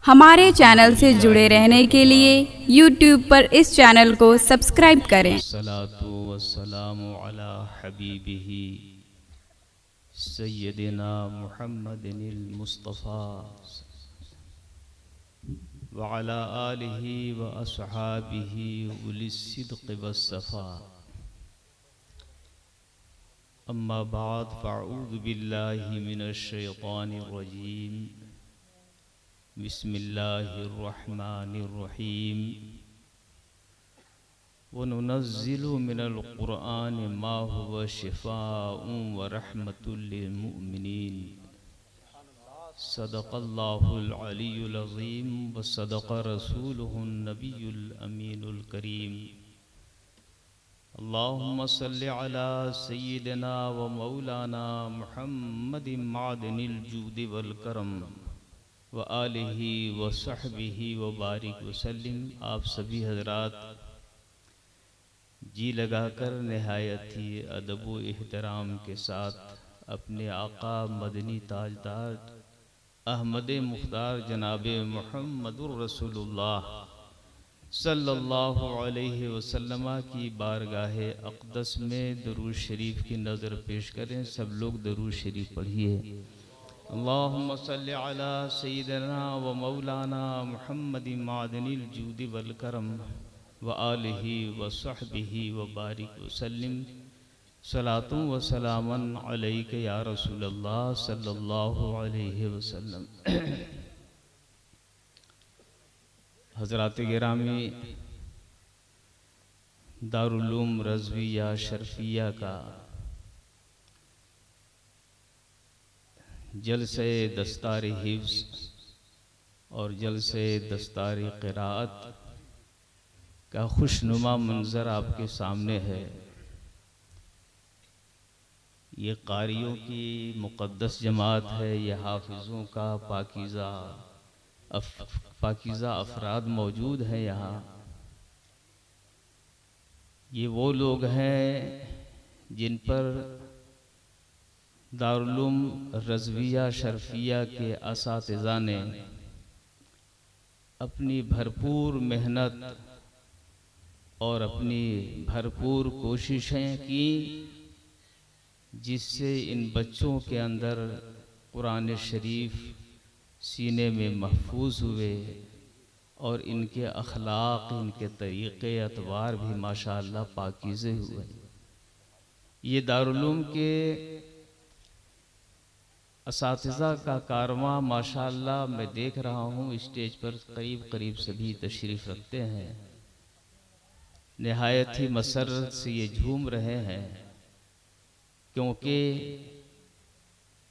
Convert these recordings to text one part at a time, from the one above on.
ہمارے چینل سے جڑے رہنے کے لیے یوٹیوب پر اس چینل کو سبسکرائب کریں۔ الصلاة والسلام على حبیبہ سیدنا محمد المصطفى وعلى آلہ واصحابہ اولی الصدق والصفاء، اما بعد فاعوذ باللہ من الشیطان الرجیم، بسم اللہ الرحمن الرحیم، وَنُنَزِّلُ مِنَ الْقُرْآنِ مَا هُوَ شِفَاءٌ وَرَحْمَةٌ لِّلْمُؤْمِنِينَ۔ صدق اللہ العلی العظیم وصدق رسولہ النبی الامین الکریم۔ اللہم صلی علی سیدنا و مولانا محمد معدن الجود والکرم وآلہ وصحبہ وبارک وسلم۔ آپ سبھی حضرات جی لگا کر نہایت ہی ادب و احترام کے ساتھ اپنے آقا مدنی تاجدار احمد مختار جناب محمد الرسول اللہ صلی اللہ علیہ وسلم کی بارگاہ اقدس میں درود شریف کی نظر پیش کریں۔ سب لوگ درود شریف پڑھیے۔ اللہم صلی علی سیدنا و مولانا محمد معدن الجود والکرم وآلہ وصحبہ وبارک وسلم۔ صلاۃ و سلاما علیک یا رسول اللہ صلی اللہ علیہ وسلم۔ حضرات گرامی، دارالعلوم رضویہ شرفیہ کا جلسہ دستار حفظ اور جلسہ دستار قراءت کا خوشنما منظر آپ کے سامنے ہے۔ یہ قاریوں کی مقدس جماعت ہے، یہ حافظوں کا پاکیزہ افراد موجود ہیں یہاں۔ یہ وہ لوگ ہیں جن پر دارالعلوم رضویہ شرفیہ کے اساتذہ نے اپنی بھرپور محنت اور اپنی بھرپور کوششیں کی، جس سے ان بچوں کے اندر قرآن شریف سینے میں محفوظ ہوئے اور ان کے اخلاق، ان کے طریقے اطوار بھی ماشاءاللہ پاکیزے ہوئے۔ یہ دارالعلوم کے اساتذہ کا کارواں ماشاءاللہ میں دیکھ رہا ہوں، اسٹیج پر قریب سبھی تشریف رکھتے ہیں، نہایت ہی مسرت سے یہ جھوم رہے ہیں، کیونکہ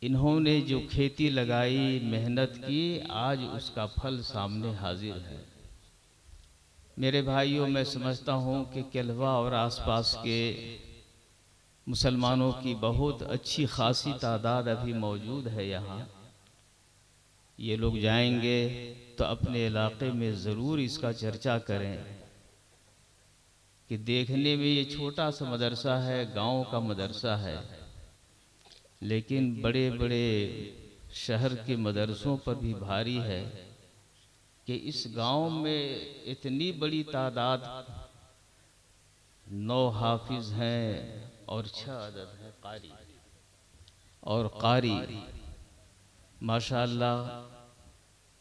انہوں نے جو کھیتی لگائی، محنت کی، آج اس کا پھل سامنے حاضر ہے۔ میرے بھائیوں، میں سمجھتا ہوں کہ کلوا اور آس پاس کے مسلمانوں کی بہت اچھی خاصی تعداد ابھی موجود ہے یہاں۔ یہ لوگ جائیں گے تو اپنے علاقے میں ضرور اس کا چرچا کریں کہ دیکھنے میں یہ چھوٹا سا مدرسہ ہے، گاؤں کا مدرسہ ہے، لیکن بڑے بڑے شہر کے مدرسوں پر بھی بھاری ہے کہ اس گاؤں میں اتنی بڑی تعداد 9 حافظ ہیں اور 6 عدد ہیں قاری اور قاری۔ ماشاءاللہ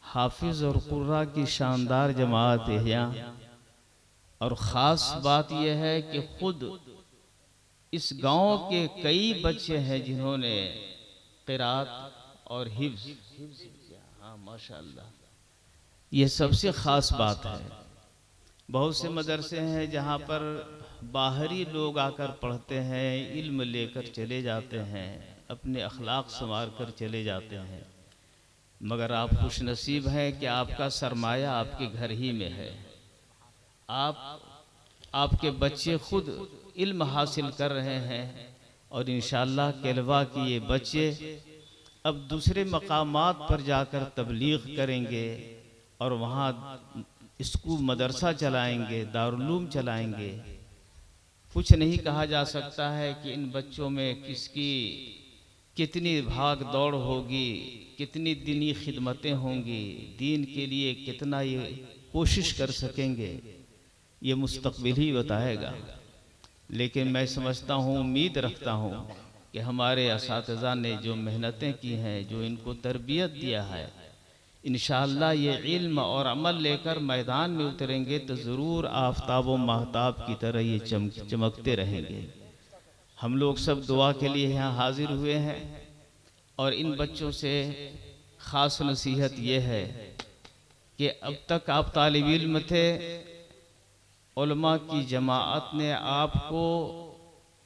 حافظ اور قراء کی شاندار جماعت ہے یہاں، اور خاص بات یہ ہے کہ خود اس گاؤں کے کئی بچے ہیں جنہوں نے قرات اور حفظ کیا۔ ہاں ماشاءاللہ، یہ سب سے خاص بات ہے۔ بہت سے مدرسے ہیں جہاں پر باہری لوگ آ کر پڑھتے ہیں، علم لے کر چلے جاتے ہیں، اپنے اخلاق سنوار کر چلے جاتے ہیں، مگر آپ خوش نصیب ہیں کہ آپ کا سرمایہ آپ کے گھر ہی میں ہے۔ آپ کے بچے خود علم حاصل کر رہے ہیں، اور انشاءاللہ کلوا کی یہ بچے اب دوسرے مقامات پر جا کر تبلیغ کریں گے اور وہاں اسکول مدرسہ چلائیں گے، دارالعلوم چلائیں گے۔ کچھ نہیں کہا جا سکتا ہے کہ ان بچوں میں کس کی کتنی بھاگ دوڑ ہوگی، کتنی دینی خدمتیں ہوں گی، دین کے لیے کتنا یہ کوشش کر سکیں گے، یہ مستقبل ہی بتائے گا۔ لیکن میں سمجھتا ہوں، امید رکھتا ہوں کہ ہمارے اساتذہ نے جو محنتیں کی ہیں، جو ان کو تربیت دیا ہے، انشاءاللہ یہ علم اور عمل لے کر میدان میں اتریں گے تو ضرور آفتاب و ماہتاب کی طرح یہ چمکتے رہیں گے۔ ہم لوگ سب دعا کے لیے یہاں حاضر ہوئے ہیں، اور ان بچوں سے خاص نصیحت یہ ہے کہ اب تک آپ طالب علم تھے، علماء کی جماعت نے آپ کو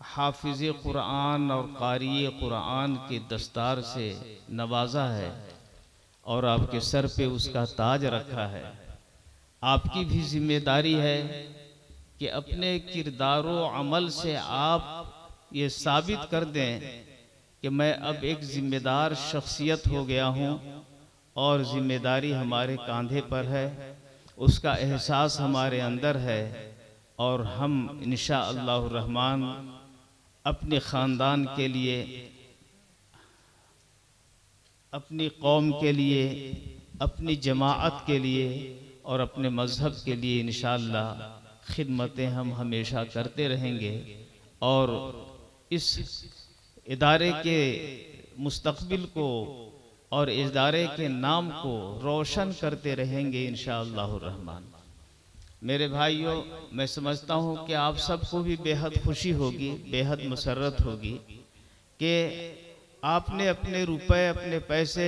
حافظ قرآن اور قاری قرآن کے دستار سے نوازا ہے، اور آپ کے سر پہ اس کا تاج رکھا ہے۔ آپ کی بھی ذمہ داری ہے کہ اپنے کردار و عمل سے آپ یہ ثابت کر دیں کہ میں اب ایک ذمہ دار شخصیت ہو گیا ہوں، اور ذمہ داری ہمارے کاندھے پر ہے، اس کا احساس ہمارے اندر ہے، اور ہم انشاءاللہ الرحمن اپنے خاندان کے لیے، اپنی قوم کے لیے، اپنی جماعت کے لیے اور اپنے مذہب کے لیے انشاءاللہ خدمتیں ہم ہمیشہ کرتے رہیں گے، اور اس ادارے کے مستقبل کو اور ادارے کے نام کو روشن کرتے رہیں گے انشاءاللہ الرحمن۔ میرے بھائیوں، میں سمجھتا ہوں کہ آپ سب کو بھی بے حد خوشی ہوگی، بے حد مسرت ہوگی کہ آپ نے اپنے روپے، اپنے پیسے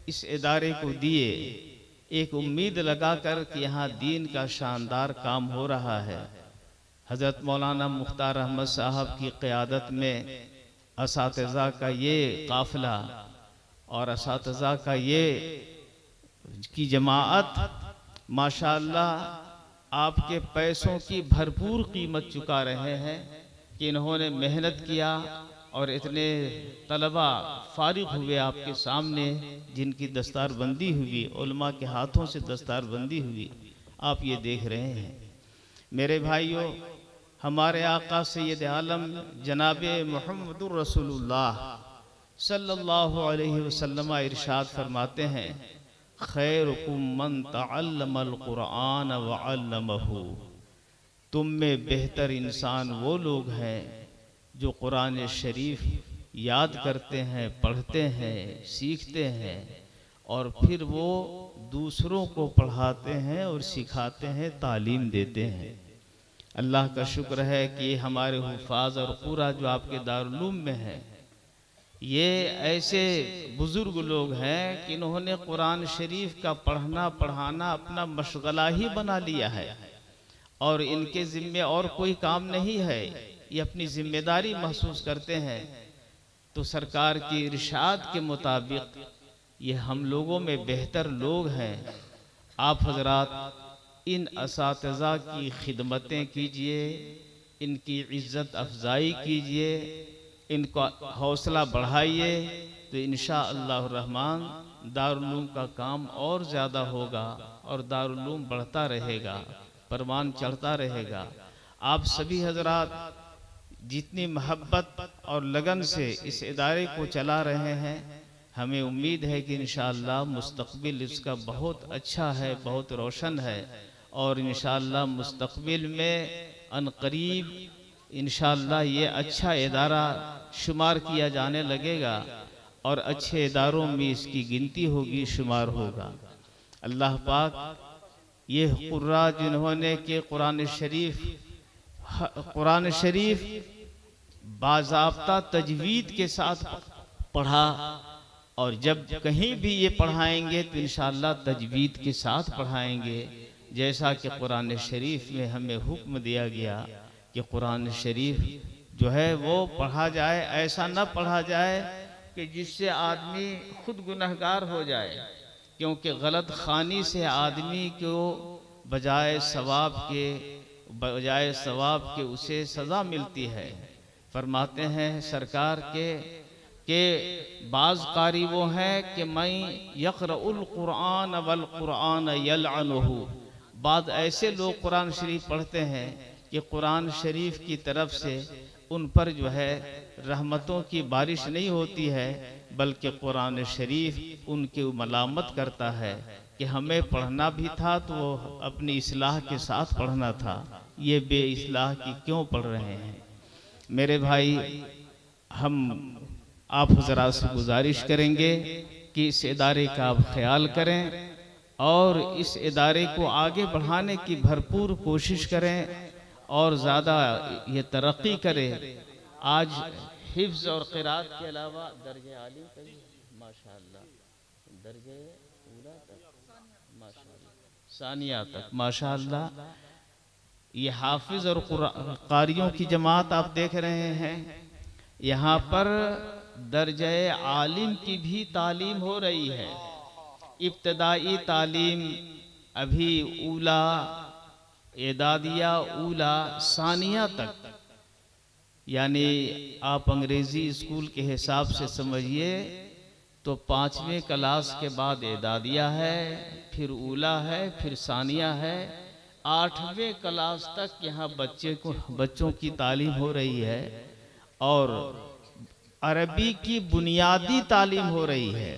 اس ادارے کو دیے، ایک امید لگا کر کہ یہاں دین کا شاندار کام ہو رہا ہے۔ حضرت مولانا مختار احمد صاحب کی قیادت میں اساتذہ کا یہ قافلہ اور اساتذہ کا یہ کی جماعت ماشاءاللہ آپ کے پیسوں کی بھرپور قیمت چکا رہے ہیں کہ انہوں نے محنت کیا، اور اتنے طلبہ فارغ ہوئے آپ کے سامنے جن کی دستار بندی ہوئی، علماء کے ہاتھوں سے دستار بندی ہوئی، آپ یہ دیکھ رہے ہیں۔ میرے بھائیوں، ہمارے آقا سید عالم جناب محمد رسول اللہ صلی اللہ علیہ وسلم ارشاد فرماتے ہیں، خیرکم من تعلم القرآن وعلمہ، تم میں بہتر انسان وہ لوگ ہیں جو قرآن شریف یاد کرتے ہیں، پڑھتے ہیں، سیکھتے ہیں، اور پھر وہ دوسروں کو پڑھاتے ہیں اور سکھاتے ہیں، تعلیم دیتے ہیں۔ اللہ کا شکر ہے کہ یہ ہمارے حفاظ اور قرآ جو آپ کے دارالعلوم میں ہیں، یہ ایسے بزرگ لوگ ہیں کہ انہوں نے قرآن شریف کا پڑھنا پڑھانا اپنا مشغلہ ہی بنا لیا ہے، اور ان کے ذمے اور کوئی کام نہیں ہے، یہ اپنی ذمہ داری محسوس کرتے ہیں۔ تو سرکار کی ارشاد کے مطابق یہ ہم لوگوں میں بہتر لوگ ہیں۔ آپ حضرات ان اساتذہ کی خدمتیں کیجئے، ان کی عزت افزائی کیجئے، ان کا حوصلہ بڑھائیے، تو انشاءاللہ الرحمن دارالعلوم کا کام اور زیادہ ہوگا، اور دارالعلوم بڑھتا رہے گا، پروان چڑھتا رہے گا۔ آپ سبھی حضرات جتنی محبت اور لگن سے اس ادارے کو چلا رہے ہیں، ہمیں امید ہے کہ انشاءاللہ مستقبل اس کا بہت اچھا ہے، بہت روشن ہے، اور انشاءاللہ مستقبل میں ان قریب انشاءاللہ یہ اچھا ادارہ شمار کیا جانے لگے گا، اور اچھے اداروں میں اس کی گنتی ہوگی، شمار ہوگا۔ اللہ پاک یہ قرآ جنہوں نے کہ قرآن شریف باضابطہ تجوید کے ساتھ پڑھا، اور جب کہیں بھی یہ پڑھائیں گے تو انشاءاللہ تجوید کے ساتھ پڑھائیں گے، جیسا کہ قرآن شریف میں ہمیں حکم دیا گیا کہ قرآن شریف جو ہے وہ پڑھا جائے، ایسا نہ پڑھا جائے کہ جس سے آدمی خود گنہگار ہو جائے، کیونکہ غلط خوانی سے آدمی کو بجائے ثواب کے اسے سزا ملتی ہے۔ فرماتے ہیں سرکار کہ بعض قاری وہ ہیں کہ میں یقرأ القرآن والقرآن یلعنہ، بعض ایسے لوگ قرآن شریف پڑھتے ہیں کہ قرآن شریف کی طرف سے ان پر جو ہے رحمتوں کی بارش نہیں ہوتی ہے، بلکہ قرآن شریف ان کی ملامت کرتا ہے کہ ہمیں پڑھنا بھی تھا تو وہ اپنی اصلاح کے ساتھ پڑھنا تھا، یہ بے اصلاح کی کیوں پڑھ رہے ہیں؟ میرے بھائی، ہم آپ حضرات سے گزارش کریں گے کہ اس ادارے کا آپ خیال کریں اور اس ادارے کو آگے بڑھانے کی بھرپور کوشش کریں اور زیادہ یہ ترقی کرے۔ آج حفظ اور قرات کے علاوہ درجہ عالی کا بھی ماشاءاللہ، درجہ اولا تک ماشاءاللہ، ثانیہ تک ماشاءاللہ، یہ حافظ اور قاریوں کی جماعت آپ دیکھ رہے ہیں۔ یہاں پر درجہ عالم کی بھی تعلیم ہو رہی ہے، ابتدائی تعلیم ابھی اولا، اعدادیہ اولا، ثانیہ تک، یعنی آپ انگریزی اسکول کے حساب سے سمجھیے تو 5ویں کلاس کے بعد اعدادیہ ہے، پھر اولا ہے، پھر ثانیہ ہے، 8ویں کلاس تک یہاں بچوں کی تعلیم ہو رہی ہے اور عربی کی بنیادی تعلیم ہو رہی ہے،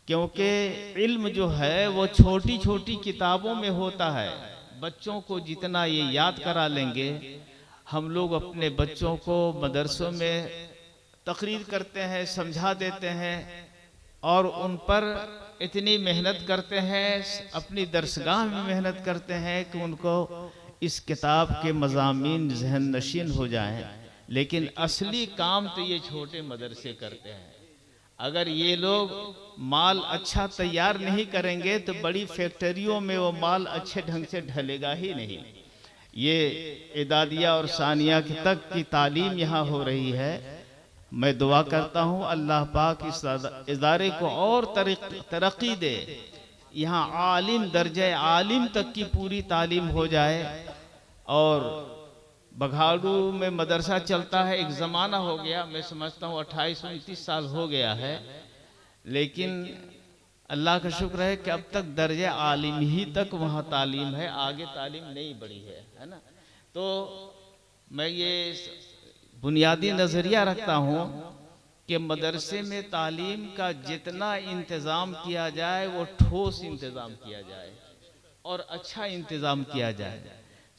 کیونکہ علم جو ہے وہ چھوٹی چھوٹی کتابوں میں ہوتا ہے۔ بچوں کو جتنا یہ یاد کرا لیں گے، ہم لوگ اپنے بچوں کو مدرسوں میں تقریر کرتے ہیں، سمجھا دیتے ہیں اور ان پر اتنی محنت کرتے ہیں، اپنی درسگاہ میں محنت کرتے ہیں کہ ان کو اس کتاب کے مضامین ذہن نشین ہو جائیں، لیکن اصلی کام تو یہ چھوٹے مدرسے کرتے ہیں۔ اگر یہ لوگ مال اچھا تیار نہیں کریں گے تو بڑی فیکٹریوں میں وہ مال اچھے ڈھنگ سے ڈھلے گا ہی نہیں۔ یہ اعدادیہ اور ثانیہ تک کی تعلیم یہاں ہو رہی ہے۔ میں دعا کرتا ہوں اللہ پاک اس ادارے کو اور ترقی دے، یہاں عالم، درجہ عالم تک کی پوری تعلیم ہو جائے۔ اور بگھاڑو میں مدرسہ چلتا ہے، ایک زمانہ ہو گیا، میں سمجھتا ہوں 28-29 سال ہو گیا ہے، لیکن اللہ کا شکر ہے کہ اب تک درجہ عالم ہی تک وہاں تعلیم ہے، آگے تعلیم نہیں بڑھی ہے نا۔ تو میں یہ بنیادی نظریہ رکھتا ہوں کہ مدرسے میں تعلیم کا جتنا انتظام کیا جائے وہ ٹھوس انتظام کیا جائے اور اچھا انتظام کیا جائے۔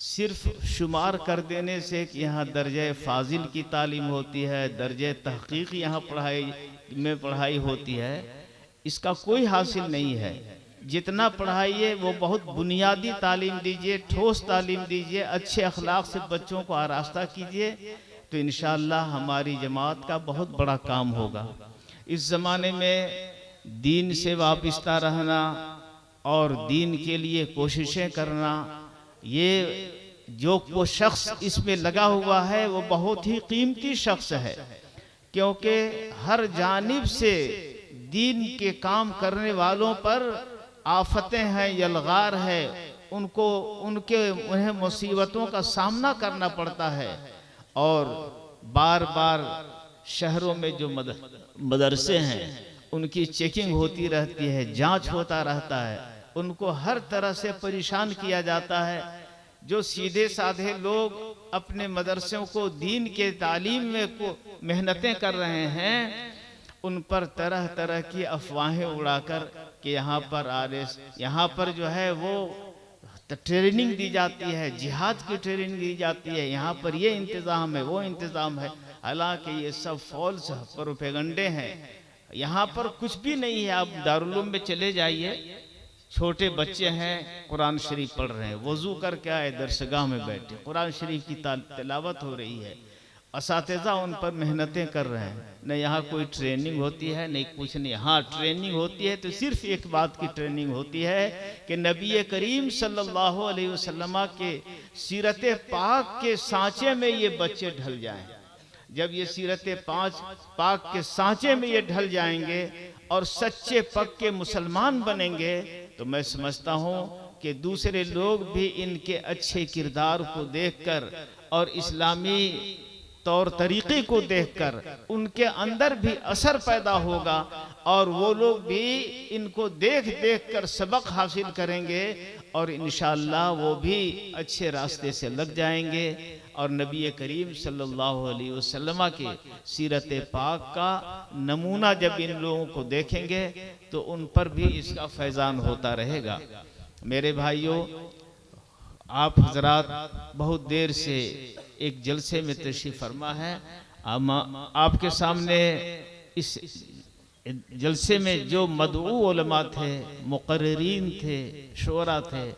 صرف شمار کر دینے سے کہ یہاں درجہ فاضل کی تعلیم ہوتی ہے، درجہ تحقیق یہاں پڑھائی ہوتی ہے، اس کا کوئی حاصل نہیں ہے۔ جتنا پڑھائیے وہ بہت بنیادی تعلیم دیجئے، ٹھوس تعلیم دیجئے، اچھے اخلاق سے بچوں کو آراستہ کیجئے، تو انشاءاللہ ہماری جماعت کا بہت بڑا کام ہوگا۔ اس زمانے میں دین سے وابستہ رہنا اور دین کے لیے کوششیں کرنا، یہ جو وہ شخص اس میں لگا ہوا ہے وہ بہت ہی قیمتی شخص ہے، کیونکہ ہر جانب سے دین کے کام کرنے والوں پر آفتیں ہیں، یلغار ہے، انہیں مصیبتوں کا سامنا کرنا پڑتا ہے، اور بار بار شہروں میں جو مدرسے ہیں ان کی چیکنگ ہوتی رہتی ہے، جانچ ہوتا رہتا ہے، ان کو ہر طرح سے پریشان کیا جاتا ہے۔ جو سیدھے سادھے لوگ اپنے مدرسوں کو دین کے تعلیم میں محنتیں کر رہے ہیں، ان پر طرح طرح کی افواہیں اڑا کر کہ یہاں پر جو ہے وہ ٹریننگ دی جاتی ہے، جہاد کی ٹریننگ دی جاتی ہے، یہاں پر یہ انتظام ہے، وہ انتظام ہے، حالانکہ یہ سب فالس پروپیگنڈے ہیں۔ یہاں پر کچھ بھی نہیں ہے۔ آپ دارالعلوم میں چلے جائیے، چھوٹے بچے ہیں قرآن شریف پڑھ رہے ہیں، وضو کر کے آئے درسگاہ میں بیٹھے، قرآن شریف کی تلاوت ہو رہی ہے، اساتذہ ان پر محنتیں کر رہے ہیں۔ نہ یہاں کوئی ٹریننگ ہوتی ہے، نہیں کچھ نہیں۔ ہاں ٹریننگ ہوتی ہے تو صرف ایک بات کی ٹریننگ ہوتی ہے کہ نبی کریم صلی اللہ علیہ وسلم کے سیرت پاک کے سانچے میں یہ بچے ڈھل جائیں۔ جب یہ سیرت پاک کے سانچے میں یہ ڈھل جائیں گے اور سچے پکے مسلمان بنیں گے، تو میں سمجھتا ہوں کہ دوسرے لوگ بھی ان کے اچھے کردار کو دیکھ کر اور اسلامی طور طریقے کو دیکھ کر ان کے اندر بھی اثر پیدا ہوگا، اور وہ لوگ بھی ان کو دیکھ کر سبق حاصل کریں گے، اور انشاءاللہ وہ بھی اچھے راستے سے لگ جائیں گے اور نبی کریم صلی اللہ علیہ وسلم کے سیرت پاک کا نمونہ جب ان لوگوں کو دیکھیں گے تو ان پر بھی اس کا فیضان ہوتا رہے گا۔ میرے بھائیوں، آپ حضرات بہت دیر سے ایک جلسے میں تشریف فرما ہے۔ آپ کے سامنے اس جلسے میں جو مدعو علماء تھے، مقررین تھے، شعراء تھے،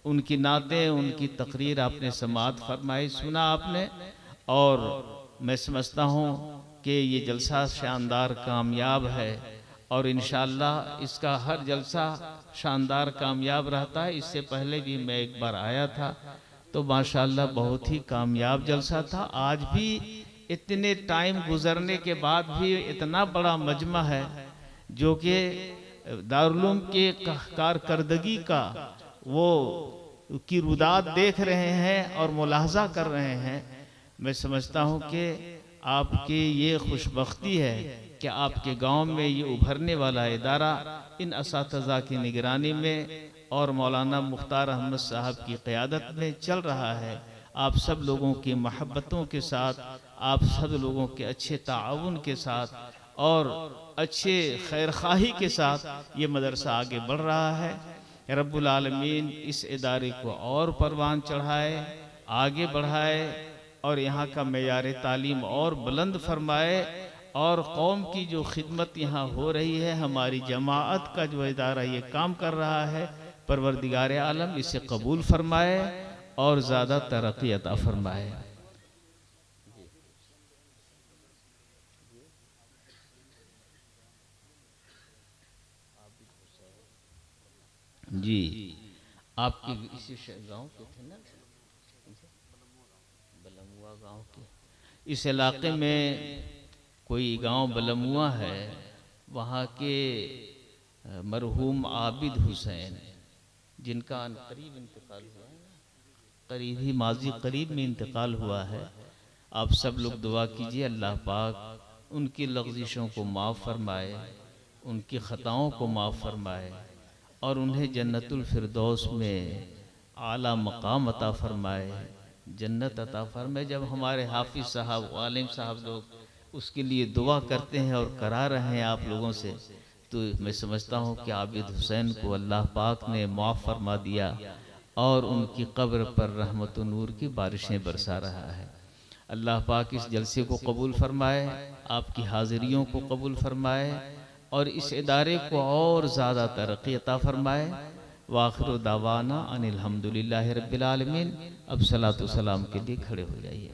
ان کی نعتیں، ان کی تقریر آپ نے سماعت فرمائی، سنا آپ نے، اور میں سمجھتا ہوں کہ یہ جلسہ شاندار کامیاب ہے، اور انشاءاللہ اس کا ہر جلسہ شاندار کامیاب رہتا ہے۔ اس سے پہلے بھی میں ایک بار آیا تھا تو ماشاءاللہ بہت ہی کامیاب جلسہ تھا۔ آج بھی اتنے ٹائم گزرنے کے بعد بھی اتنا بڑا مجمع ہے جو کہ دارالعلوم کے کارکردگی کا وہ کی روداد دیکھ رہے ہیں اور ملاحظہ کر رہے ہیں۔ میں سمجھتا ہوں کہ آپ کی یہ خوشبختی ہے کہ آپ کے گاؤں میں یہ ابھرنے والا ادارہ ان اساتذہ کی نگرانی میں اور مولانا مختار احمد صاحب کی قیادت میں چل رہا ہے۔ آپ سب لوگوں کی محبتوں کے ساتھ، آپ سب لوگوں کے اچھے تعاون کے ساتھ اور اچھے خیرخواہی کے ساتھ یہ مدرسہ آگے بڑھ رہا ہے۔ رب العالمین اس ادارے کو اور پروان چڑھائے، آگے بڑھائے، اور یہاں کا معیار تعلیم اور بلند فرمائے، اور قوم کی جو خدمت یہاں ہو رہی ہے، ہماری جماعت کا جو ادارہ یہ کام کر رہا ہے، پروردگار عالم اسے قبول فرمائے اور زیادہ ترقی عطا فرمائے۔ جی، آپ کی اسی گاؤں کے تھے نا، بلموا گاؤں کے، اس علاقے میں کوئی گاؤں بلموا ہے، وہاں کے مرحوم عابد حسین جن کا قریب انتقال ہوا ہے، قریب ہی ماضی قریب میں انتقال ہوا ہے۔ آپ سب لوگ دعا کیجئے اللہ پاک ان کی لغزشوں کو معاف فرمائے، ان کی خطاؤں کو معاف فرمائے، اور انہیں جنت الفردوس میں اعلیٰ مقام عطا فرمائے، جنت عطا فرمائے۔ جب ہمارے حافظ صاحب، عالم صاحب لوگ اس کے لیے دعا کرتے ہیں اور کرا رہے ہیں آپ لوگوں سے، تو میں سمجھتا ہوں کہ عابد حسین کو اللہ پاک نے معاف فرما دیا اور ان کی قبر پر رحمت و نور کی بارشیں برسا رہا ہے۔ اللہ پاک اس جلسے کو قبول فرمائے، آپ کی حاضریوں کو قبول فرمائے، اور اس ادارے کو اور زیادہ ترقی عطا فرمائے۔ وآخر دعوانا ان الحمدللہ رب العالمین۔ اب صلاۃ و سلام کے لیے کھڑے ہو جائیے۔